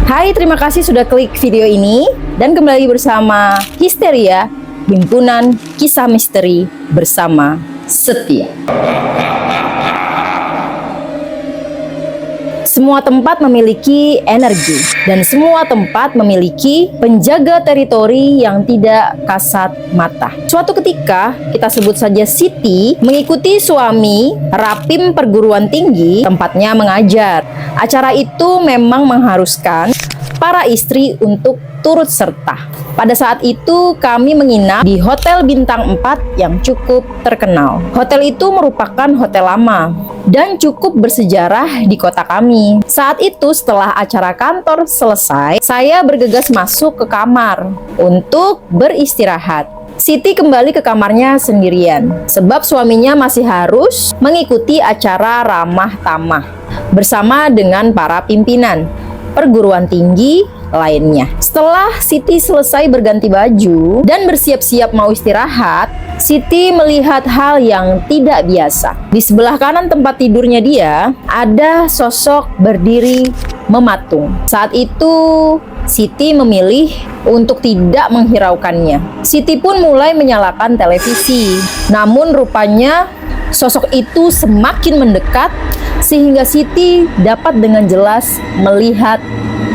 Hai, terima kasih sudah klik video ini dan kembali bersama Histeria, Himpunan Kisah Misteri bersama Setia. Semua tempat memiliki energi dan semua tempat memiliki penjaga teritori yang tidak kasat mata. Suatu ketika, kita sebut saja Siti mengikuti suami Rapim perguruan tinggi tempatnya mengajar. Acara itu memang mengharuskan para istri untuk turut serta. Pada saat itu kami menginap di Hotel Bintang 4 yang cukup terkenal. Hotel itu merupakan hotel lama dan cukup bersejarah di kota kami. Saat itu setelah acara kantor selesai, saya bergegas masuk ke kamar untuk beristirahat. Siti kembali ke kamarnya sendirian sebab suaminya masih harus mengikuti acara ramah tamah bersama dengan para pimpinan perguruan tinggi lainnya. Setelah Siti selesai berganti baju dan bersiap-siap mau istirahat, Siti melihat hal yang tidak biasa. Di sebelah kanan tempat tidurnya dia, ada sosok berdiri mematung. Saat itu, Siti memilih untuk tidak menghiraukannya. Siti pun mulai menyalakan televisi. Namun rupanya sosok itu semakin mendekat sehingga Siti dapat dengan jelas melihat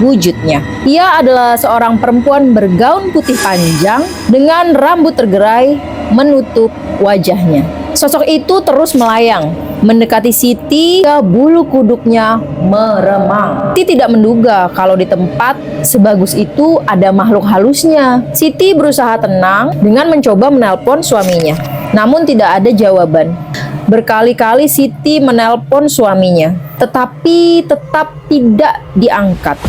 wujudnya. Ia adalah seorang perempuan bergaun putih panjang dengan rambut tergerai menutup wajahnya. Sosok itu terus melayang mendekati Siti hingga bulu kuduknya meremang. Siti tidak menduga kalau di tempat sebagus itu ada makhluk halusnya. Siti berusaha tenang dengan mencoba menelpon suaminya, namun tidak ada jawaban. Berkali-kali Siti menelpon suaminya, tetapi tetap tidak diangkat.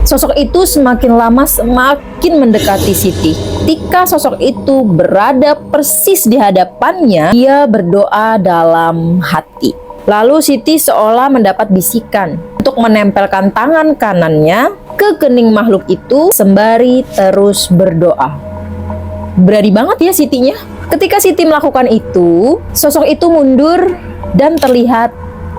Sosok itu semakin lama semakin mendekati Siti. Ketika sosok itu berada persis di hadapannya, dia berdoa dalam hati. Lalu Siti seolah mendapat bisikan untuk menempelkan tangan kanannya ke kening makhluk itu sembari terus berdoa. Berani banget ya Sitinya. Ketika Siti melakukan itu, sosok itu mundur dan terlihat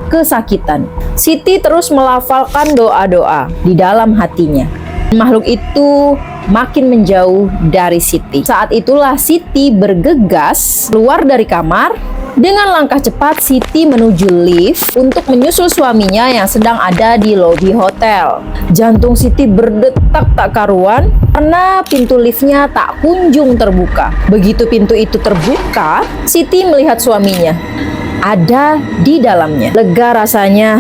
kesakitan. Siti terus melafalkan doa-doa di dalam hatinya. Makhluk itu makin menjauh dari Siti. Saat itulah Siti bergegas keluar dari kamar. Dengan langkah cepat Siti menuju lift untuk menyusul suaminya yang sedang ada di lobi hotel. Jantung Siti berdetak tak karuan karena pintu liftnya tak kunjung terbuka. Begitu pintu itu terbuka, Siti melihat suaminya ada di dalamnya. Lega rasanya.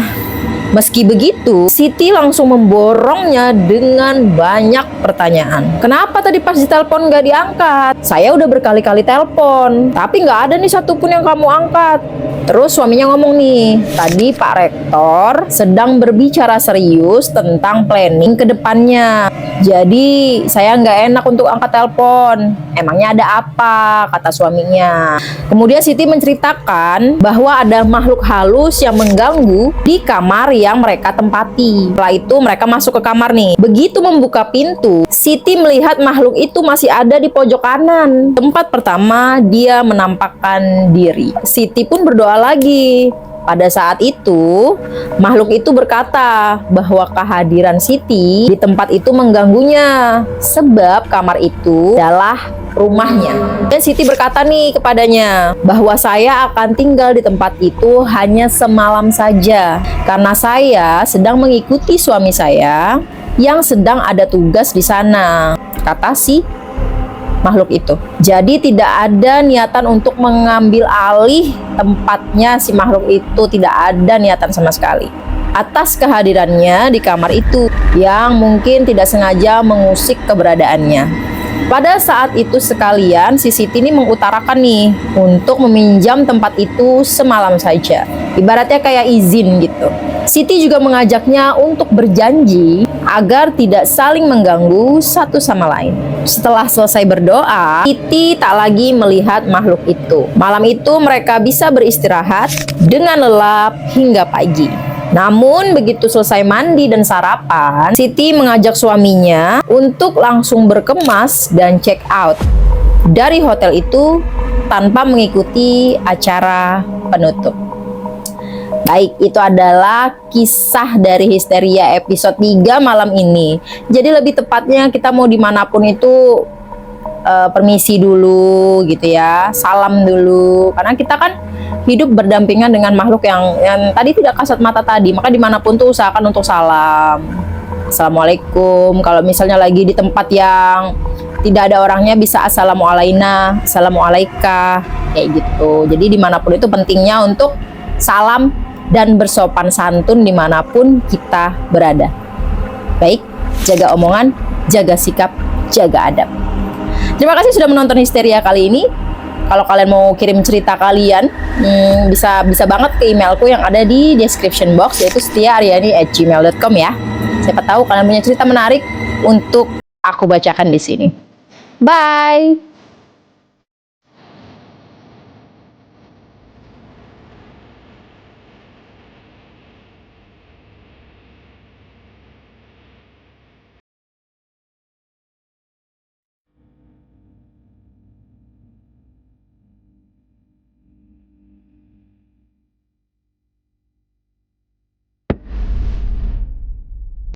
Meski begitu, Siti langsung memborongnya dengan banyak pertanyaan. Kenapa tadi pas ditelepon nggak diangkat? Saya udah berkali-kali telepon, tapi nggak ada nih satupun yang kamu angkat. Terus suaminya ngomong nih, tadi Pak Rektor sedang berbicara serius tentang planning ke depannya. Jadi saya nggak enak untuk angkat telepon. Emangnya ada apa? Kata suaminya. Kemudian Siti menceritakan bahwa ada makhluk halus yang mengganggu di kamar yang mereka tempati. Setelah itu mereka masuk ke kamar nih. Begitu membuka pintu, Siti melihat makhluk itu masih ada di pojok kanan. Tempat pertama dia menampakkan diri. Siti pun berdoa lagi. Pada saat itu, makhluk itu berkata bahwa kehadiran Siti di tempat itu mengganggunya sebab kamar itu adalah rumahnya. Dan Siti berkata nih kepadanya bahwa saya akan tinggal di tempat itu hanya semalam saja karena saya sedang mengikuti suami saya yang sedang ada tugas di sana, kata si makhluk itu. Jadi tidak ada niatan untuk mengambil alih tempatnya si makhluk itu, tidak ada niatan sama sekali atas kehadirannya di kamar itu yang mungkin tidak sengaja mengusik keberadaannya. Pada saat itu sekalian si Siti ini mengutarakan nih untuk meminjam tempat itu semalam saja. Ibaratnya kayak izin gitu. Siti juga mengajaknya untuk berjanji agar tidak saling mengganggu satu sama lain. Setelah selesai berdoa, Siti tak lagi melihat makhluk itu. Malam itu mereka bisa beristirahat dengan lelap hingga pagi. Namun begitu selesai mandi dan sarapan, Siti mengajak suaminya untuk langsung berkemas dan check out dari hotel itu tanpa mengikuti acara penutup. Baik, itu adalah kisah dari Histeria episode 3 malam ini. Jadi lebih tepatnya kita mau dimanapun itu permisi dulu gitu ya, salam dulu. Karena kita kan hidup berdampingan dengan makhluk yang tadi tidak kasat mata tadi. Maka dimanapun tuh usahakan untuk salam. Assalamualaikum. Kalau misalnya lagi di tempat yang tidak ada orangnya bisa assalamualaikum, assalamualaikum, kayak gitu. Jadi dimanapun itu pentingnya untuk salam dan bersopan santun dimanapun kita berada. Baik, jaga omongan, jaga sikap, jaga adab. Terima kasih sudah menonton Histeria kali ini. Kalau kalian mau kirim cerita kalian, bisa banget ke emailku yang ada di description box, yaitu setiaaryani@gmail.com ya. Siapa tahu kalian punya cerita menarik untuk aku bacakan di sini. Bye.